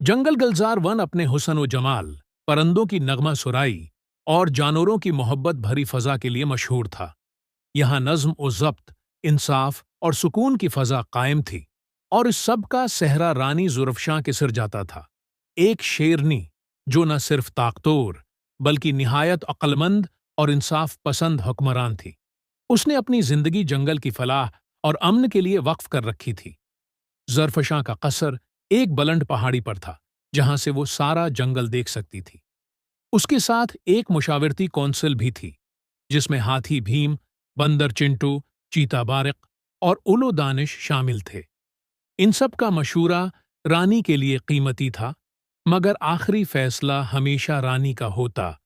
जंगल गलजार one अपने हुस्न व जमाल, परिंदों की नगमा सुराई और जानवरों की मोहब्बत भरी फजा के लिए मशहूर था। यहाँ नज्म व ज़ब्त, इंसाफ और सुकून की फजा कायम थी, और इस सब का सहरा रानी ज़ुरफ़शां के सिर जाता था। एक शेरनी जो न सिर्फ ताकतोर बल्कि निहायत अक्लमंद और इंसाफ पसंद हुक्मरान थी। उसने अपनी जिंदगी जंगल की फलाह और अमन के लिए वक्फ कर रखी थी। ज़रफ़शां का कसर एक बुलंद पहाड़ी पर था, जहां से वो सारा जंगल देख सकती थी। उसके साथ एक मुशावरती कौंसिल भी थी, जिसमें हाथी भीम, बंदर चिंटू, चीता बारिक और उलो दानिश शामिल थे। इन सब का मशूरा रानी के लिए कीमती था, मगर आखिरी फैसला हमेशा रानी का होता,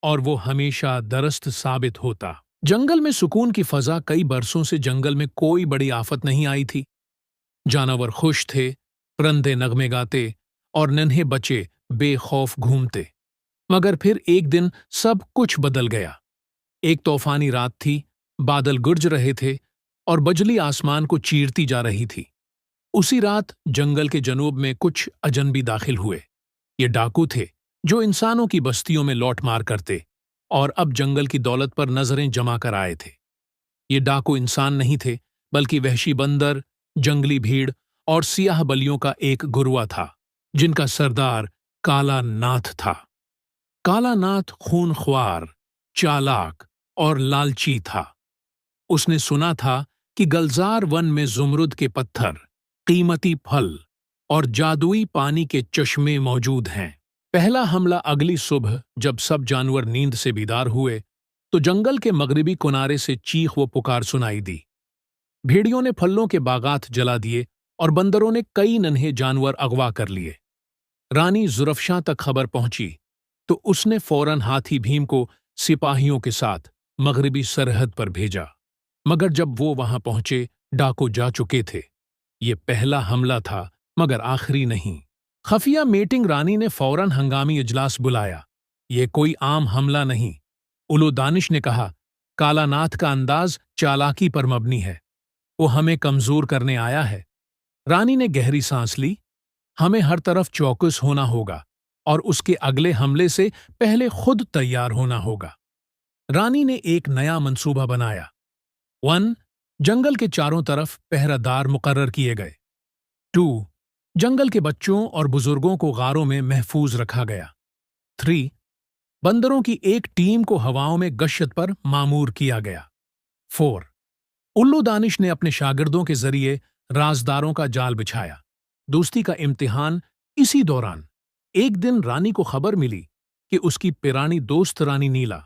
और वो हमेशा दरस्त साबित होता। जंगल में सुकून की फजा कई बरसों से जंगल में कोई बड़ी आफत नहीं आई थी। जानवर खुश थे, परिंदे नगमे गाते और नन्हे बच्चे बेखौफ घूमते। मगर फिर एक दिन सब कुछ बदल गया। एक तूफानी रात थी, बादल गरज रहे थे और बिजली आसमान को चीरती जा रही थी। उसी रात जंगल के जनूब में कुछ अजनबी दाखिल हुए। ये डाकू थे जो इंसानों की बस्तियों में लौट मार करते और अब जंगल की दौलत पर नजरें जमा कर आए थे। ये डाकू इंसान नहीं थे, बल्कि वहशी बंदर, जंगली भीड़ और सियाह बलियों का एक गुरुआ था, जिनका सरदार काला नाथ था। काला नाथ खूनख्वार, चालाक और लालची था। उसने सुना था कि गलजार वन में जुमरुद के पत्थर, कीमती फल और जादुई पानी के चश्मे मौजूद हैं। पहला हमला अगली सुबह जब सब जानवर नींद से बीदार हुए, तो जंगल के मगरिबी किनारे से चीख व पुकार सुनाई दी। भेड़ियों ने फलों के बागात जला दिए और बंदरों ने कई नन्हे जानवर अगवा कर लिए। रानी ज़ुरफ़शां तक खबर पहुंची तो उसने फौरन हाथी भीम को सिपाहियों के साथ मगरिबी सरहद पर भेजा। मगर जब वो वहां पहुंचे, डाकू जा चुके थे। ये पहला हमला था, मगर आखिरी नहीं। खफिया मीटिंग रानी ने फौरन हंगामी इजलास बुलाया। ये कोई आम हमला नहीं, उलो दानिश ने कहा। काला नाथ का अंदाज चालाकी पर मबनी है। वो हमें कमजोर करने आया है। रानी ने गहरी सांस ली। हमें हर तरफ चौकस होना होगा और उसके अगले हमले से पहले खुद तैयार होना होगा। रानी ने एक नया मंसूबा बनाया। 1. जंगल के चारों तरफ पहरादार मुकर्रर किए गए। 2. जंगल के बच्चों और बुजुर्गों को गारों में महफूज रखा गया। 3. बंदरों की एक टीम को हवाओं में गश्त पर मामूर किया गया। 4. उल्लू दानिश ने अपने शागिर्दों के जरिए राजदारों का जाल बिछाया। दोस्ती का इम्तिहान इसी दौरान एक दिन रानी को खबर मिली कि उसकी पुरानी दोस्त रानी नीला,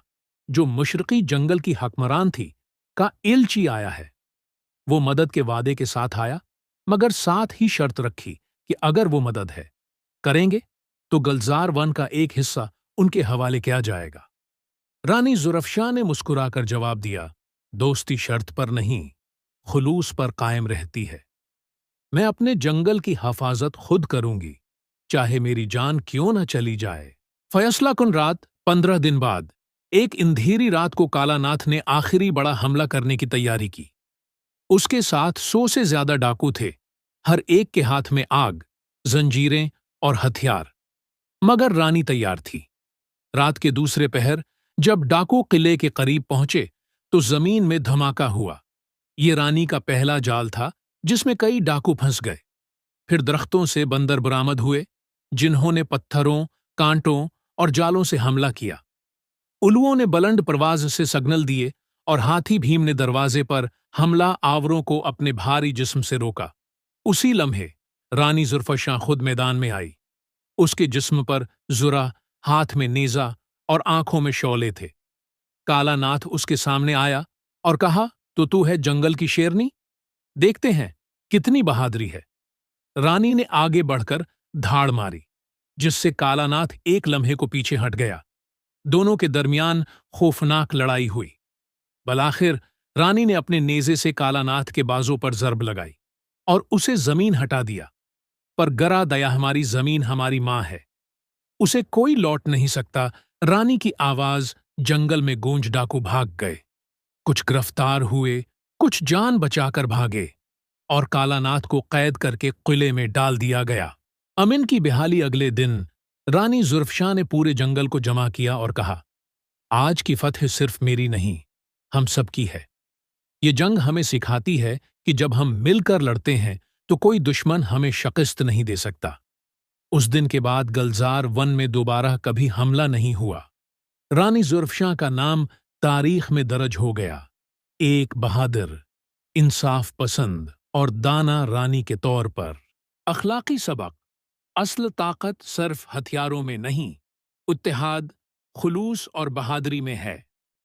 जो मशरकी जंगल की हुक्मरान थी, का एलची आया है। वो मदद के वादे के साथ आया, मगर साथ ही शर्त रखी कि अगर वो मदद करेंगे तो गलजार वन का एक हिस्सा उनके हवाले किया जाएगा। रानी ज़ुरफ़शां ने मुस्कुराकर जवाब दिया, दोस्ती शर्त पर नहीं, खुलूस पर कायम रहती है। मैं अपने जंगल की हिफाजत खुद करूंगी, चाहे मेरी जान क्यों न चली जाए। फैसला कुन रात 15 दिन बाद एक अंधेरी रात को काला नाथ ने आखिरी बड़ा हमला करने की तैयारी की। उसके साथ 100 से ज्यादा डाकू थे, हर एक के हाथ में आग, जंजीरें और हथियार। मगर रानी तैयार थी। रात के दूसरे पहर जब डाकू किले के करीब पहुंचे तो जमीन में धमाका हुआ। ये रानी का पहला जाल था जिसमें कई डाकू फंस गए। फिर दरख्तों से बंदर बरामद हुए, जिन्होंने पत्थरों, कांटों और जालों से हमला किया। उल्लुओं ने बुलंद परवाज से सिग्नल दिए और हाथी भीम ने दरवाजे पर हमला आवरों को अपने भारी जिस्म से रोका। उसी लम्हे रानी ज़ुरफ़शां खुद मैदान में आई। उसके जिस्म पर ज़ुरा, हाथ में नेज़ा और आंखों में शौले थे। काला नाथ उसके सामने आया और कहा, तो तू है जंगल की शेरनी? देखते हैं कितनी बहादुरी है। रानी ने आगे बढ़कर धाड़ मारी, जिससे काला नाथ एक लम्हे को पीछे हट गया। दोनों के दरमियान खौफनाक लड़ाई हुई। बलाखिर रानी ने अपने नेज़े से काला नाथ के बाजों पर ज़रब लगाई और उसे जमीन हटा दिया। पर गरा दया, हमारी जमीन हमारी मां है, उसे कोई लौट नहीं सकता। रानी की आवाज जंगल में गूंज। डाकू भाग गए। कुछ गिरफ्तार हुए, कुछ जान बचाकर भागे और काला नाथ को कैद करके किले में डाल दिया गया। अमिन की बहाली अगले दिन रानी जुल्फशाह ने पूरे जंगल को जमा किया और कहा, आज की फतह सिर्फ मेरी नहीं, हम सब की है। ये जंग हमें सिखाती है कि जब हम मिलकर लड़ते हैं तो कोई दुश्मन हमें शिकस्त नहीं दे सकता। उस दिन के बाद गलजार वन में दोबारा कभी हमला नहीं हुआ। रानी जुल्फशाह का नाम तारीख में दर्ज हो गया, एक बहादुर, इंसाफ पसंद और दाना रानी के तौर पर। अखलाकी सबक: असल ताकत सिर्फ हथियारों में नहीं, इत्तेहाद, खुलूस और बहादुरी में है।